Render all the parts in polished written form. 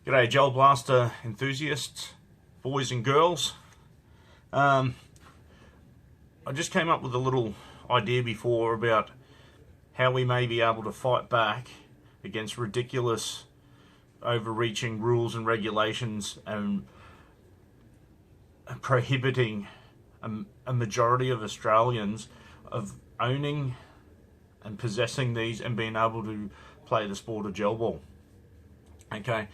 G'day Gel Blaster enthusiasts, boys and girls. I just came up with a little idea before about how we may be able to fight back against ridiculous overreaching rules and regulations and prohibiting a majority of Australians of owning and possessing these and being able to play the sport of gel ball. Okay.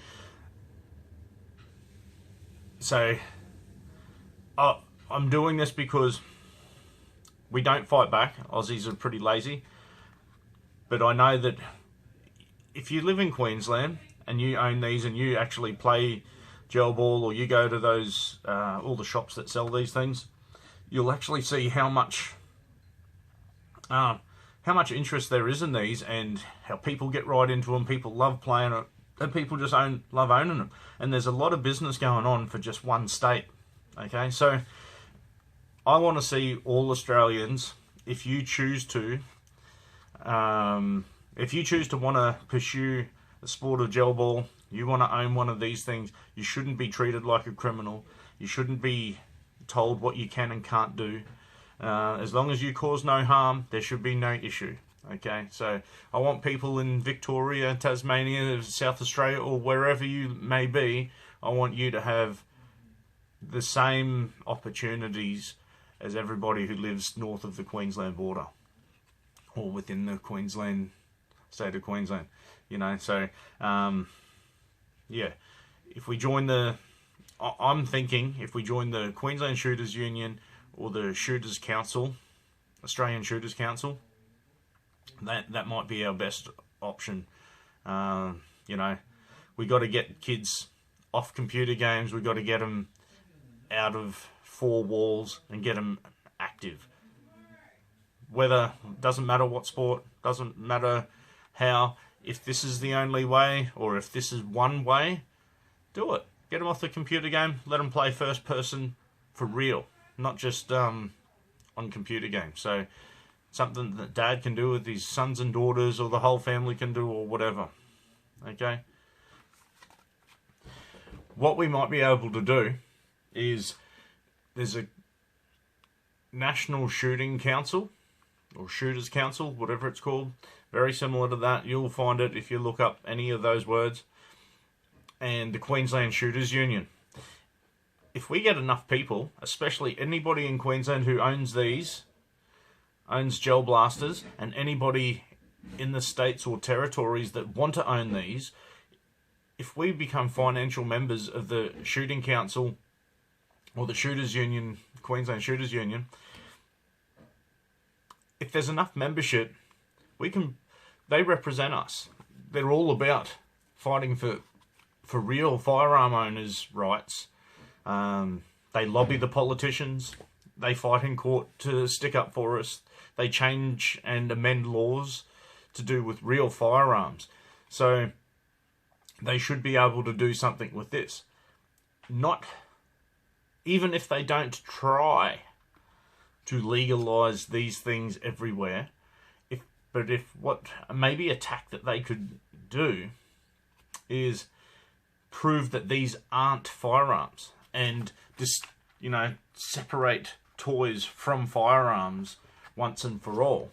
So, I'm doing this because we don't fight back. Aussies are pretty lazy. But I know that if you live in Queensland and you own these and you actually play gel ball, or you go to those, all the shops that sell these things, you'll actually see how much interest there is in these and how people get right into them. People love playing it. And people just love owning them. And there's a lot of business going on for just one state. Okay, so I want to see all Australians, if you choose to want to pursue the sport of gel ball, you want to own one of these things, you shouldn't be treated like a criminal. You shouldn't be told what you can and can't do. As long as you cause no harm, there should be no issue. Okay, so I want people in Victoria, Tasmania, South Australia, or wherever you may be, I want you to have the same opportunities as everybody who lives north of the Queensland border or within the state of Queensland. You know, so yeah, if we join I'm thinking if we join the Queensland Shooters Union or the Shooters Council, Australian Shooters Council, that might be our best option. You know, we got to get kids off computer games. We got to get them out of four walls and get them active. Doesn't matter what sport, doesn't matter how. If this is the only way, or if this is one way, do it. Get them off the computer game. Let them play first person for real, not just on computer games. So something that dad can do with his sons and daughters, or the whole family can do, or whatever. Okay? What we might be able to do is, there's a National Shooting Council, or Shooters Council, whatever it's called. Very similar to that. You'll find it if you look up any of those words. And the Queensland Shooters Union. If we get enough people, especially anybody in Queensland who owns gel blasters, and anybody in the states or territories that want to own these, if we become financial members of the Shooting Council or the Shooters Union, Queensland Shooters Union, if there's enough membership, they represent us. They're all about fighting for real firearm owners' rights. They lobby the politicians. They fight in court to stick up for us. They change and amend laws to do with real firearms. So they should be able to do something with this. Even if they don't try to legalise these things everywhere, maybe a tack that they could do is prove that these aren't firearms, and just, separate toys from firearms once and for all.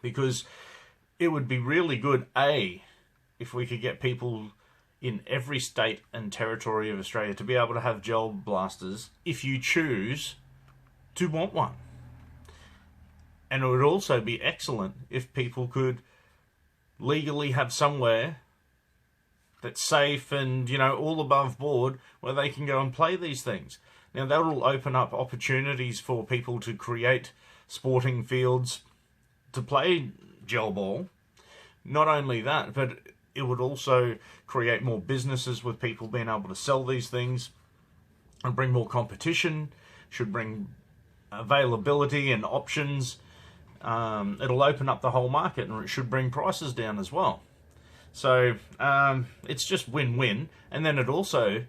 Because it would be really good, if we could get people in every state and territory of Australia to be able to have gel blasters if you choose to want one. And it would also be excellent if people could legally have somewhere that's safe and, all above board, where they can go and play these things. Now, that will open up opportunities for people to create sporting fields to play gel ball. Not only that, but it would also create more businesses with people being able to sell these things and bring more competition, should bring availability and options. It'll open up the whole market, and it should bring prices down as well. So it's just win-win. And then it also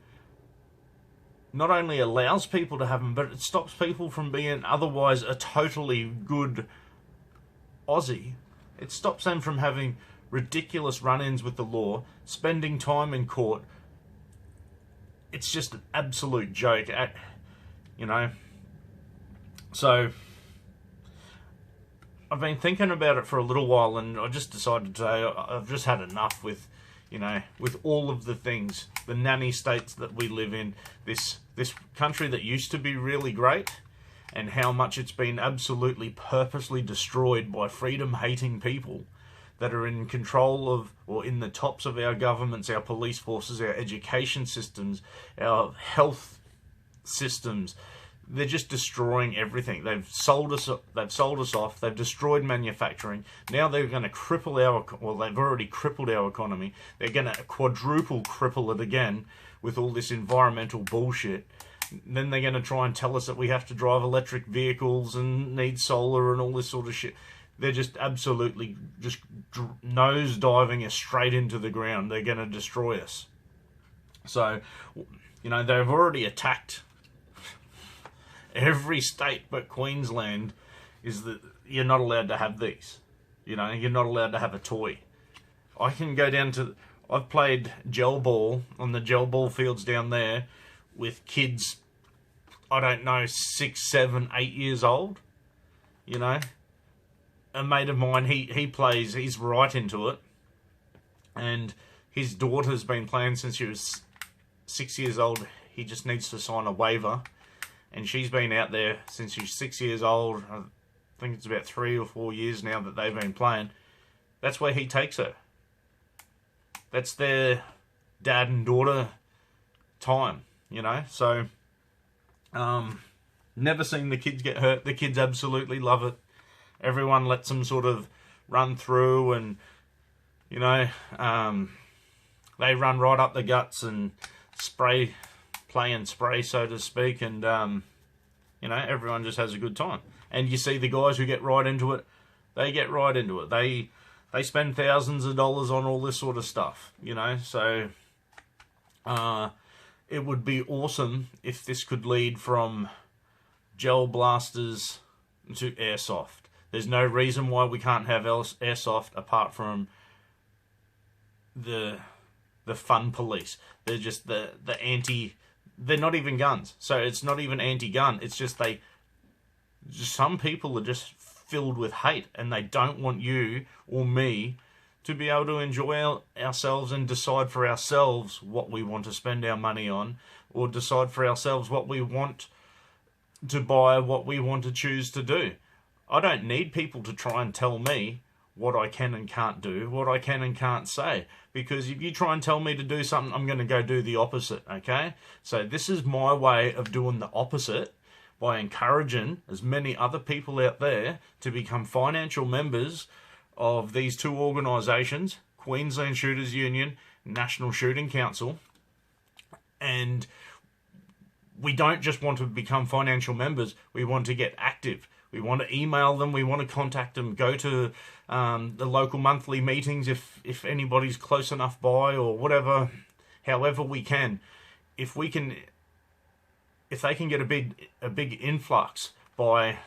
not only allows people to have them, but it stops people from being otherwise a totally good Aussie. It stops them from having ridiculous run-ins with the law, spending time in court. It's just an absolute joke, you know. So I've been thinking about it for a little while, and I just decided today I've just had enough with, you know, with all of the things, the nanny states that we live in, this country that used to be really great, and how much it's been absolutely purposely destroyed by freedom-hating people that are in control of, or in the tops of our governments, our police forces, our education systems, our health systems. They're just destroying everything. They've sold us off. They've destroyed manufacturing. Now they're going to cripple they've already crippled our economy. They're going to quadruple cripple it again with all this environmental bullshit. Then they're going to try and tell us that we have to drive electric vehicles and need solar and all this sort of shit. They're just absolutely just nose diving us straight into the ground. They're going to destroy us. So, you know, they've already attacked every state but Queensland. Is that you're not allowed to have these. You know, you're not allowed to have a toy. I can go down to... I've played gel ball on the gel ball fields down there with kids, I don't know, 6, 7, 8 years old. You know, a mate of mine, he plays, he's right into it, and his daughter's been playing since she was 6 years old. He just needs to sign a waiver, and she's been out there since she's 6 years old. I think it's about 3 or 4 years now that they've been playing. That's where he takes her. That's their dad and daughter time, you know. So never seen the kids get hurt. The kids absolutely love it. Everyone lets them sort of run through, and, you know, they run right up the guts and play and spray, so to speak, and, you know, everyone just has a good time. And you see the guys who get right into it, they get right into it. They spend thousands of dollars on all this sort of stuff, you know. So it would be awesome if this could lead from gel blasters to airsoft. There's no reason why we can't have airsoft apart from the fun police. They're just the anti... They're not even guns. So it's not even anti-gun. It's just some people are just filled with hate, and they don't want you or me to be able to enjoy ourselves and decide for ourselves what we want to spend our money on, or decide for ourselves what we want to buy, what we want to choose to do. I don't need people to try and tell me what I can and can't do, what I can and can't say. Because if you try and tell me to do something, I'm going to go do the opposite, okay? So this is my way of doing the opposite, by encouraging as many other people out there to become financial members of these two organisations, Queensland Shooters Union, National Shooting Council. And we don't just want to become financial members, we want to get active. We want to email them, we want to contact them, go to the local monthly meetings if anybody's close enough by, or whatever, however we can. If they can get a big influx by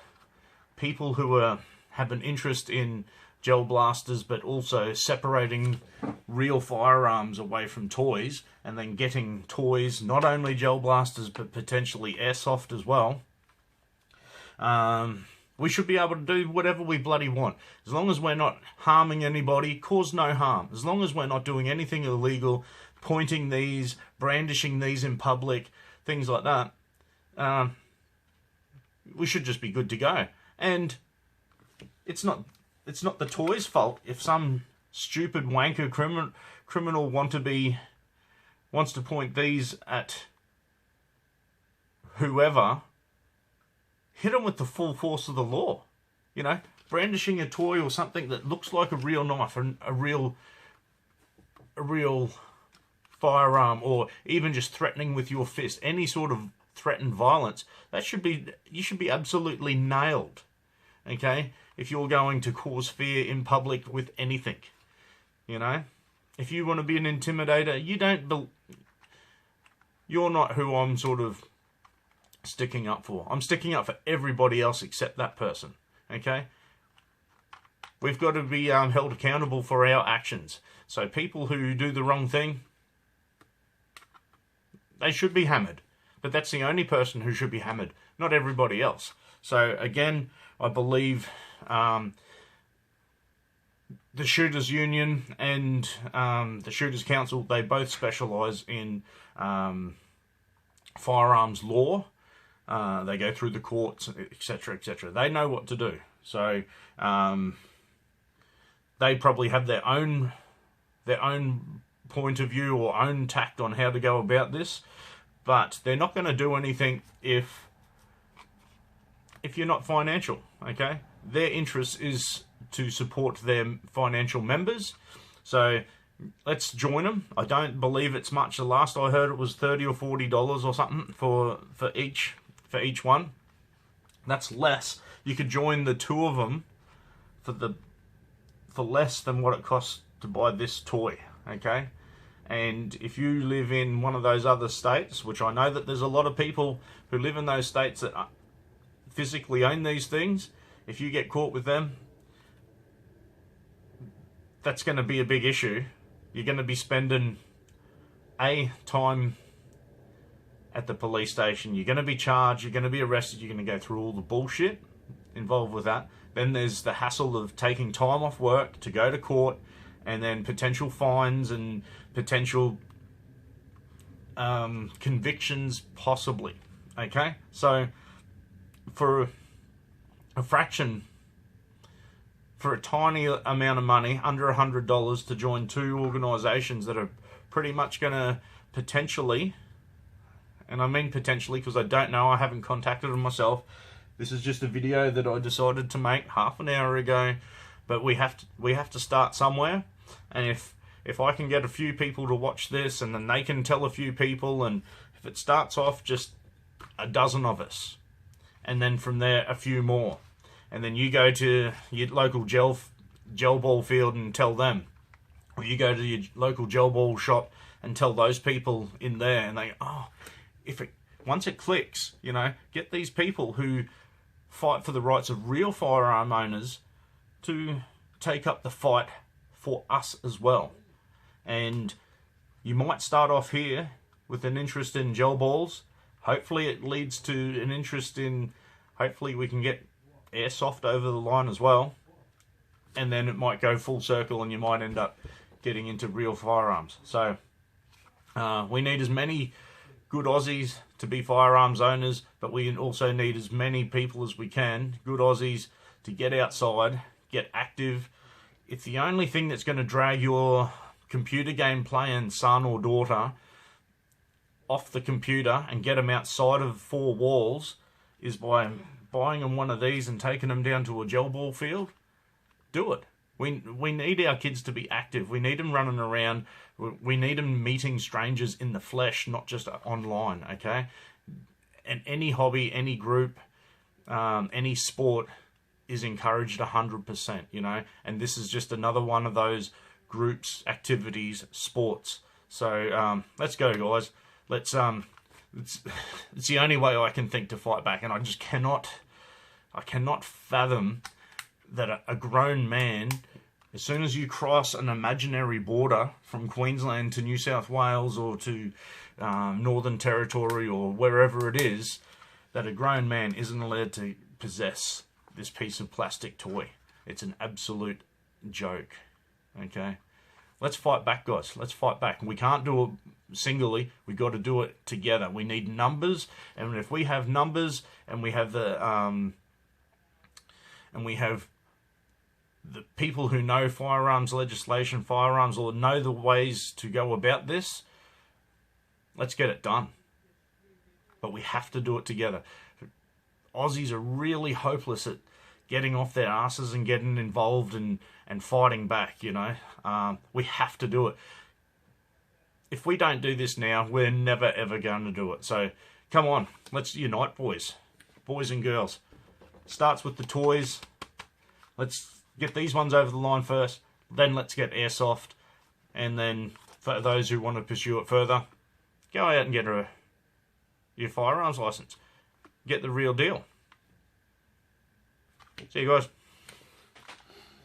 people who have an interest in gel blasters, but also separating real firearms away from toys, and then getting toys, not only gel blasters, but potentially airsoft as well, we should be able to do whatever we bloody want. As long as we're not harming anybody, cause no harm. As long as we're not doing anything illegal, pointing these, brandishing these in public, things like that, we should just be good to go. And it's not the toy's fault if some stupid wanker criminal wants to point these at whoever. Hit them with the full force of the law. You know, brandishing a toy or something that looks like a real knife, and a real firearm, or even just threatening with your fist, any sort of threatened violence, you should be absolutely nailed. Okay? If you're going to cause fear in public with anything. You know? If you want to be an intimidator, you're not who I'm sort of sticking up for. I'm sticking up for everybody else except that person. Okay? we've got to be held accountable for our actions. So people who do the wrong thing, they should be hammered. But that's the only person who should be hammered, not everybody else. So again, I believe the Shooters Union and the Shooters Council, they both specialise in firearms law. They go through the courts, etc., etc. They know what to do. So they probably have their own point of view or own tact on how to go about this. But they're not going to do anything if you're not financial, okay? Their interest is to support their financial members. So let's join them. I don't believe it's much. The last I heard, it was $30 or $40 or something for each one. That's less. You could join the two of them for less than what it costs to buy this toy, okay? And if you live in one of those other states, which I know that there's a lot of people who live in those states that physically own these things, if you get caught with them, that's going to be a big issue. You're going to be spending time at the police station. You're going to be charged. You're going to be arrested. You're going to go through all the bullshit involved with that. Then there's the hassle of taking time off work to go to court, and then potential fines and potential convictions possibly. Okay? So for a fraction, for a tiny amount of money, under $100, to join two organisations that are pretty much going to potentially, and I mean potentially because I don't know, I haven't contacted them myself. This is just a video that I decided to make half an hour ago, but we have to start somewhere. And if I can get a few people to watch this, and then they can tell a few people, and if it starts off just a dozen of us, and then from there a few more, and then you go to your local gel ball field and tell them, or you go to your local gel ball shop and tell those people in there, and they, once it clicks, you know, get these people who fight for the rights of real firearm owners to take up the fight for us as well. And you might start off here with an interest in gel balls. Hopefully it leads to an interest in, hopefully we can get airsoft over the line as well. And then it might go full circle and you might end up getting into real firearms. So we need as many good Aussies to be firearms owners, but we also need as many people as we can, good Aussies, to get outside, get active. If the only thing that's going to drag your computer game playing son or daughter off the computer and get them outside of four walls is by buying them one of these and taking them down to a gel ball field, do it. We need our kids to be active. We need them running around. We need them meeting strangers in the flesh, not just online, okay? And any hobby, any group, any sport is encouraged 100%, you know? And this is just another one of those groups, activities, sports. So let's go, guys. Let's it's the only way I can think to fight back, and I just cannot fathom that a grown man, as soon as you cross an imaginary border from Queensland to New South Wales or to Northern Territory or wherever it is, that a grown man isn't allowed to possess this piece of plastic toy. It's an absolute joke. Okay? Let's fight back, guys. Let's fight back. We can't do it singly. We've got to do it together. We need numbers, and if we have numbers and we have the people who know firearms legislation, firearms law, know the ways to go about this, let's get it done. But we have to do it together. Aussies are really hopeless at getting off their asses and getting involved and fighting back, you know. We have to do it. If we don't do this now, we're never ever going to do it. So come on, let's unite, boys and girls. Starts with the toys. Let's get these ones over the line first, then let's get airsoft, and then for those who want to pursue it further, go out and get your firearms license. Get the real deal. See you guys.